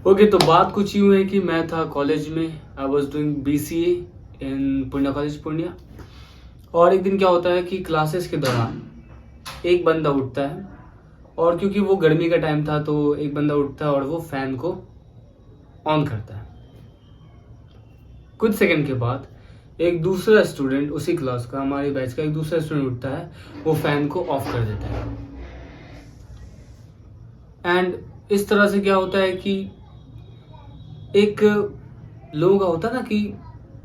Okay, तो बात कुछ यूँ है कि मैं था कॉलेज में। I was doing BCA in Purnia college Purnia. और एक दिन क्या होता है कि क्लासेस के दौरान एक बंदा उठता है, और क्योंकि वो गर्मी का टाइम था तो एक बंदा उठता है और वो फैन को ऑन करता है। कुछ सेकंड के बाद एक दूसरा स्टूडेंट, उसी क्लास का, हमारी बैच का एक दूसरा स्टूडेंट उठता है, वो फैन को ऑफ कर देता है। एंड इस तरह से क्या होता है कि एक लोगों का होता ना कि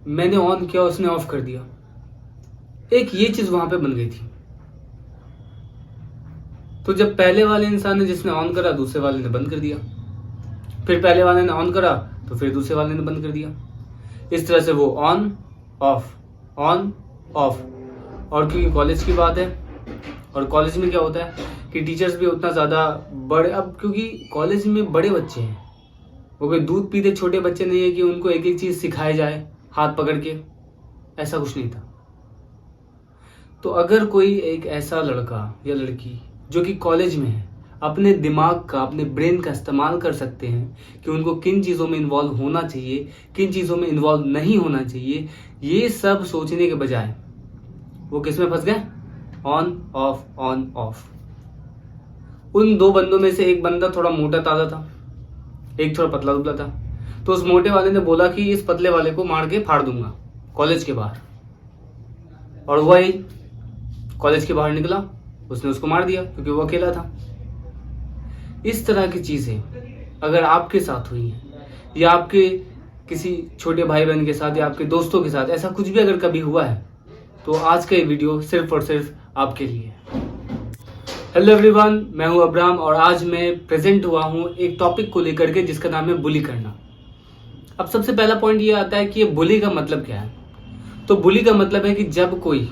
मैंने ऑन किया, उसने ऑफ कर दिया। एक ये चीज वहां पे बन गई थी। तो जब पहले वाले इंसान ने जिसने ऑन करा, दूसरे वाले ने बंद कर दिया, फिर पहले वाले ने ऑन करा तो फिर दूसरे वाले ने बंद कर दिया। इस तरह से वो ऑन ऑफ ऑन ऑफ। और क्योंकि कॉलेज की बात है, और कॉलेज में क्या होता है कि टीचर्स भी उतना ज़्यादा बड़े, अब क्योंकि कॉलेज में बड़े बच्चे हैं, वो कोई दूध पीते छोटे बच्चे नहीं है कि उनको एक एक चीज़ सिखाई जाए हाथ पकड़ के, ऐसा कुछ नहीं था। तो अगर कोई एक ऐसा लड़का या लड़की जो कि कॉलेज में है, अपने दिमाग का, अपने ब्रेन का इस्तेमाल कर सकते हैं कि उनको किन चीज़ों में इन्वॉल्व होना चाहिए, किन चीज़ों में इन्वॉल्व नहीं होना चाहिए, ये सब सोचने के बजाय वो किस में फंस गए? On off on off. उन दो बंदों में से एक बंदा थोड़ा मोटा ताजा था, एक थोड़ा पतला दुबला था। तो उस मोटे वाले ने बोला कि इस पतले वाले को मार के फाड़ दूंगा कॉलेज के बाहर, और वही कॉलेज के बाहर निकला, उसने उसको मार दिया क्योंकि वो अकेला था। इस तरह की चीजें अगर आपके साथ हुई हैं, या आपके किसी छोटे भाई बहन के साथ, या आपके दोस्तों के साथ, ऐसा कुछ भी अगर कभी हुआ है, तो आज का ये वीडियो सिर्फ और सिर्फ आपके लिए है। हेलो एवरीवन, मैं हूं अब्राम, और आज मैं प्रेजेंट हुआ हूं एक टॉपिक को लेकर के जिसका नाम है बुली करना। अब सबसे पहला पॉइंट ये आता है कि ये बुली का मतलब क्या है। तो बुली का मतलब है कि जब कोई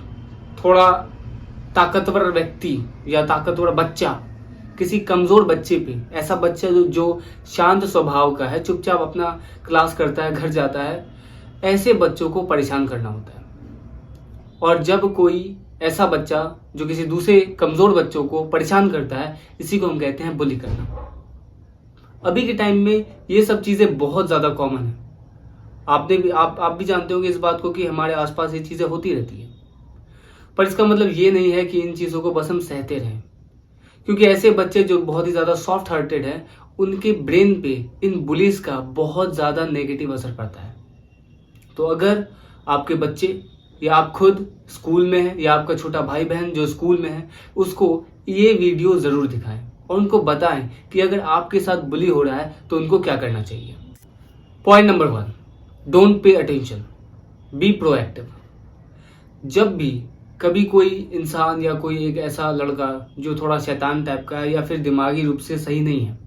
थोड़ा ताकतवर व्यक्ति या ताकतवर बच्चा किसी कमजोर बच्चे पे, ऐसा बच्चा जो शांत स्वभाव का है, चुपचाप अपना क्लास करता है, घर जाता है, ऐसे बच्चों को परेशान करना होता है। और जब कोई ऐसा बच्चा जो किसी दूसरे कमजोर बच्चों को परेशान करता है, इसी को हम कहते हैं बुली करना। अभी के टाइम में ये सब चीजें बहुत ज्यादा कॉमन है। आप भी जानते होंगे इस बात को कि हमारे आसपास ये चीजें होती रहती है। पर इसका मतलब ये नहीं है कि इन चीजों को बस हम सहते रहें, क्योंकि ऐसे बच्चे जो बहुत ही ज्यादा सॉफ्ट हार्टेड हैं, उनके ब्रेन पे इन बुलीज का बहुत ज्यादा नेगेटिव असर पड़ता है। तो अगर आपके बच्चे या आप खुद स्कूल में हैं, या आपका छोटा भाई बहन जो स्कूल में है, उसको ये वीडियो जरूर दिखाएं और उनको बताएं कि अगर आपके साथ बुली हो रहा है तो उनको क्या करना चाहिए। Point number 1, don't pay attention, be proactive. जब भी कभी कोई इंसान या कोई एक ऐसा लड़का जो थोड़ा शैतान टाइप का है या फिर दिमागी रूप से सही नहीं है,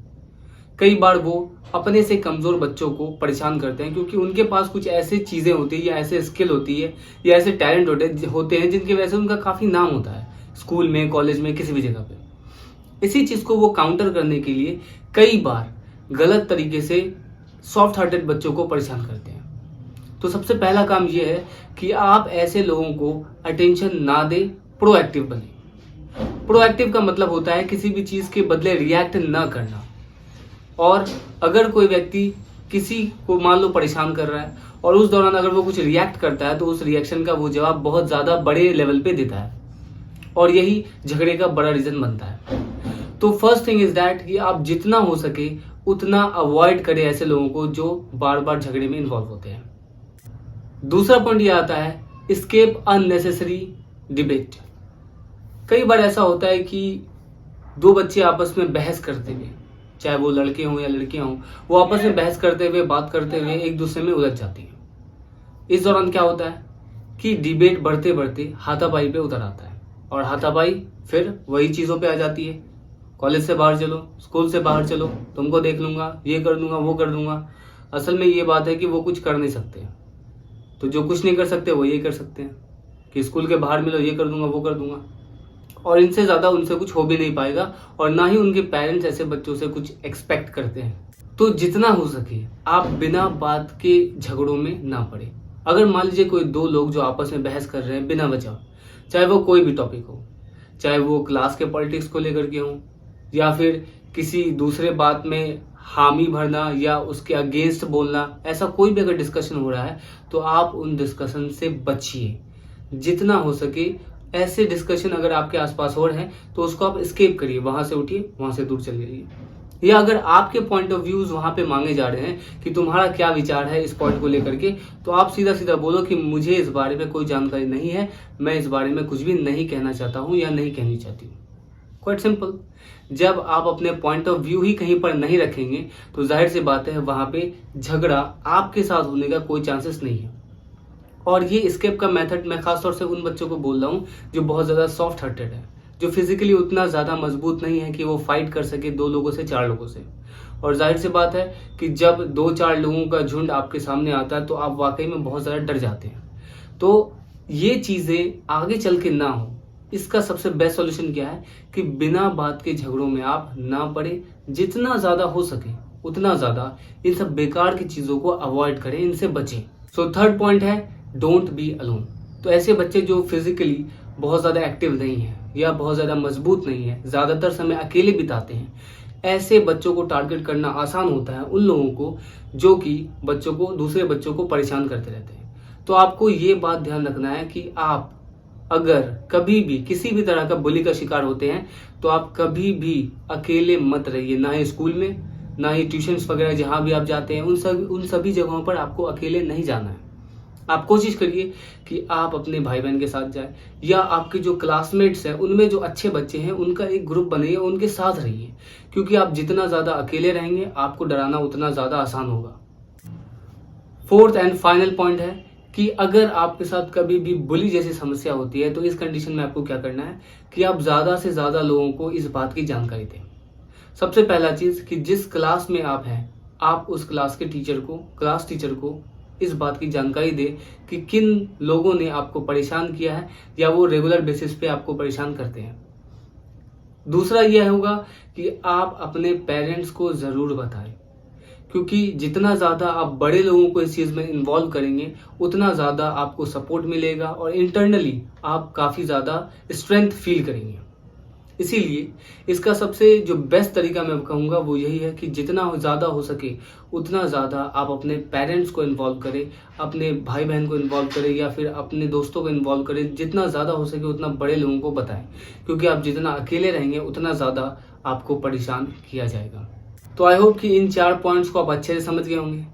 कई बार वो अपने से कमजोर बच्चों को परेशान करते हैं, क्योंकि उनके पास कुछ ऐसी चीजें होती है, या ऐसे स्किल होती है, या ऐसे टैलेंट होते हैं जिनकी वजह से उनका काफी नाम होता है स्कूल में, कॉलेज में, किसी भी जगह पे। इसी चीज को वो काउंटर करने के लिए कई बार गलत तरीके से सॉफ्ट हार्टेड बच्चों को परेशान करते हैं। तो सबसे पहला काम यह है कि आप ऐसे लोगों को अटेंशन ना दे, प्रोएक्टिव बने। प्रोएक्टिव का मतलब होता है किसी भी चीज के बदले रिएक्ट ना करना। और अगर कोई व्यक्ति किसी को मान लो परेशान कर रहा है, और उस दौरान अगर वो कुछ रिएक्ट करता है, तो उस रिएक्शन का वो जवाब बहुत ज्यादा बड़े लेवल पे देता है, और यही झगड़े का बड़ा रीजन बनता है। तो फर्स्ट थिंग इज दैट कि आप जितना हो सके उतना अवॉइड करें ऐसे लोगों को जो बार बार झगड़े में इन्वॉल्व होते हैं। दूसरा पॉइंट ये आता है, एस्केप अननेसेसरी डिबेट। कई बार ऐसा होता है कि दो बच्चे आपस में बहस करते हुए, चाहे वो लड़के हों या लड़कियां हों, वो आपस में बहस करते हुए, बात करते हुए एक दूसरे में उलझ जाती हैं। इस दौरान क्या होता है कि डिबेट बढ़ते बढ़ते हाथापाई पे उतर आता है, और हाथापाई फिर वही चीजों पे आ जाती है, कॉलेज से बाहर चलो, स्कूल से बाहर चलो, तुमको देख लूंगा, ये कर दूंगा, वो कर दूंगा। असल में ये बात है कि वो कुछ कर नहीं सकते, तो जो कुछ नहीं कर सकते वो ये कर सकते हैं कि स्कूल के बाहर मिलो, ये कर दूंगा, वो कर दूंगा। और इनसे ज्यादा उनसे कुछ हो भी नहीं पाएगा, और ना ही उनके पेरेंट्स ऐसे बच्चों से कुछ एक्सपेक्ट करते हैं। तो जितना हो सके आप बिना बात के झगड़ों में ना पड़े। अगर मान लीजिए कोई दो लोग जो आपस में बहस कर रहे हैं बिना वजह, चाहे वो कोई भी टॉपिक हो, चाहे वो क्लास के पॉलिटिक्स को लेकर के हो, या फिर किसी दूसरे बात में हामी भरना या उसके अगेंस्ट बोलना, ऐसा कोई भी अगर डिस्कशन हो रहा है तो आप उन डिस्कशन से बचिए जितना हो सके। ऐसे डिस्कशन अगर आपके आसपास हो रहे हैं तो उसको आप स्केप करिए, वहां से उठिए, वहां से दूर चले जाइए। या अगर आपके पॉइंट ऑफ व्यूज वहां पे मांगे जा रहे हैं कि तुम्हारा क्या विचार है इस पॉइंट को लेकर के, तो आप सीधा सीधा बोलो कि मुझे इस बारे में कोई जानकारी नहीं है, मैं इस बारे में कुछ भी नहीं कहना चाहता हूं या नहीं कहनी चाहती हूँ। Quite simple. जब आप अपने पॉइंट ऑफ व्यू ही कहीं पर नहीं रखेंगे तो जाहिर सी बात है वहां पे झगड़ा आपके साथ होने का कोई चांसेस नहीं है। और ये एस्केप का मेथड मैं खासतौर से उन बच्चों को बोल रहा हूँ जो बहुत ज़्यादा सॉफ्ट हार्टेड है, जो फिजिकली उतना ज़्यादा मजबूत नहीं है कि वो फाइट कर सके 2 लोगों से 4 लोगों से। और जाहिर सी बात है कि जब 2-4 लोगों का झुंड आपके सामने आता है तो आप वाकई में बहुत ज़्यादा डर जाते हैं। तो ये चीज़ें आगे चल के ना हो, इसका सबसे बेस्ट सॉल्यूशन क्या है कि बिना बात के झगड़ों में आप ना पड़े। जितना ज़्यादा हो सके उतना ज़्यादा इन सब बेकार की चीज़ों को अवॉइड करें, इनसे बचें। सो थर्ड पॉइंट है डोंट बी अलोन। तो ऐसे बच्चे जो फिजिकली बहुत ज़्यादा एक्टिव नहीं है या बहुत ज़्यादा मजबूत नहीं है, ज़्यादातर समय अकेले बिताते हैं, ऐसे बच्चों को टारगेट करना आसान होता है उन लोगों को जो कि दूसरे बच्चों को परेशान करते रहते हैं। तो आपको ये बात ध्यान रखना है कि आप अगर कभी भी किसी भी तरह का बुली का शिकार होते हैं तो आप कभी भी अकेले मत रहिए, ना ही स्कूल में, ना ही ट्यूशन्स वगैरह जहाँ भी आप जाते हैं, उन सभी जगहों पर आपको अकेले नहीं जाना है। आप कोशिश करिए कि आप अपने भाई बहन के साथ जाएं या आपके जो क्लासमेट्स हैं उनमें जो अच्छे बच्चे हैं उनका एक ग्रुप बनाइए, उनके साथ रहिए, क्योंकि आप जितना ज़्यादा अकेले रहेंगे आपको डराना उतना ज़्यादा आसान होगा। फोर्थ एंड फाइनल पॉइंट है कि अगर आपके साथ कभी भी बुली जैसी समस्या होती है तो इस कंडीशन में आपको क्या करना है कि आप ज़्यादा से ज़्यादा लोगों को इस बात की जानकारी दें। सबसे पहला चीज़ कि जिस क्लास में आप हैं आप उस क्लास के क्लास टीचर को इस बात की जानकारी दे कि किन लोगों ने आपको परेशान किया है या वो रेगुलर बेसिस पे आपको परेशान करते हैं। दूसरा यह होगा कि आप अपने पेरेंट्स को ज़रूर बताएं, क्योंकि जितना ज़्यादा आप बड़े लोगों को इस चीज़ में इन्वॉल्व करेंगे उतना ज़्यादा आपको सपोर्ट मिलेगा और इंटरनली आप काफ़ी ज़्यादा स्ट्रेंथ फील करेंगे। इसीलिए इसका सबसे जो बेस्ट तरीका मैं कहूँगा वो यही है कि जितना ज़्यादा हो सके उतना ज़्यादा आप अपने पेरेंट्स को इन्वॉल्व करें, अपने भाई बहन को इन्वॉल्व करें या फिर अपने दोस्तों को इन्वॉल्व करें। जितना ज़्यादा हो सके उतना बड़े लोगों को बताएं, क्योंकि आप जितना अकेले रहेंगे उतना ज़्यादा आपको परेशान किया जाएगा। तो आई होप कि इन 4 पॉइंट्स को आप अच्छे से समझ गए होंगे।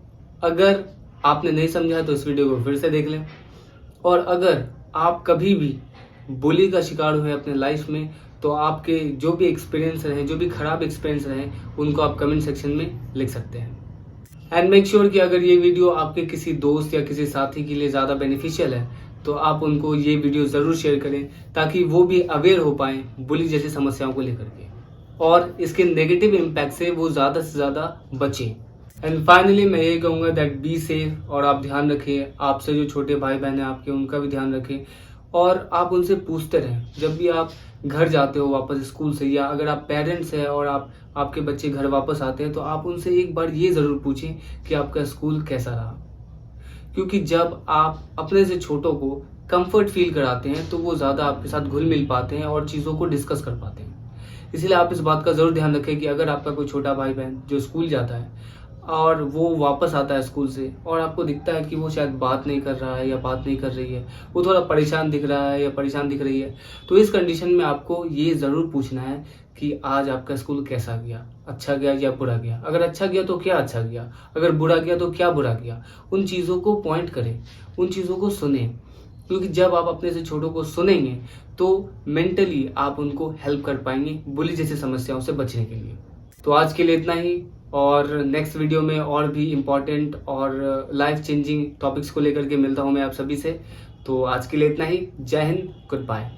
अगर आपने नहीं समझा तो इस वीडियो को फिर से देख लें, और अगर आप कभी भी बुली का शिकार हुए अपने लाइफ में तो आपके जो भी एक्सपीरियंस रहे, जो भी खराब एक्सपीरियंस रहे, उनको आप कमेंट सेक्शन में लिख सकते हैं। एंड मेक श्योर कि अगर ये वीडियो आपके किसी दोस्त या किसी साथी के लिए ज़्यादा बेनिफिशियल है तो आप उनको ये वीडियो ज़रूर शेयर करें ताकि वो भी अवेयर हो पाएँ बुली जैसी समस्याओं को लेकर के और इसके नेगेटिव इम्पैक्ट से वो ज़्यादा से ज़्यादा बचें। एंड फाइनली मैं ये कहूँगा दैट बी सेफ, और आप ध्यान रखें, आपसे जो छोटे भाई बहन हैं आपके उनका भी ध्यान रखें, और आप उनसे पूछते रहें जब भी आप घर जाते हो वापस स्कूल से, या अगर आप पेरेंट्स हैं और आपके बच्चे घर वापस आते हैं तो आप उनसे एक बार ये ज़रूर पूछें कि आपका स्कूल कैसा रहा, क्योंकि जब आप अपने से छोटों को कंफर्ट फील कराते हैं तो वो ज़्यादा आपके साथ घुल मिल पाते हैं और चीज़ों को डिस्कस कर पाते हैं। इसलिए आप इस बात का ज़रूर ध्यान रखें कि अगर आपका कोई छोटा भाई बहन जो स्कूल जाता है और वो वापस आता है स्कूल से और आपको दिखता है कि वो शायद बात नहीं कर रहा है या बात नहीं कर रही है, वो थोड़ा परेशान दिख रहा है या परेशान दिख रही है, तो इस कंडीशन में आपको ये ज़रूर पूछना है कि आज आपका स्कूल कैसा गया, अच्छा गया या बुरा गया। अगर अच्छा गया तो क्या अच्छा गया, अगर बुरा गया तो क्या बुरा गया। उन चीज़ों को पॉइंट करें, उन चीज़ों को सुने, क्योंकि जब आप अपने से छोटों को सुनेंगे तो मेंटली आप उनको हेल्प कर पाएंगे बुली जैसी समस्याओं से बचने के लिए। तो आज के लिए इतना ही, और नेक्स्ट वीडियो में और भी इम्पॉर्टेंट और लाइफ चेंजिंग टॉपिक्स को लेकर के मिलता हूँ मैं आप सभी से। तो आज के लिए इतना ही। जय हिंद, गुड बाय।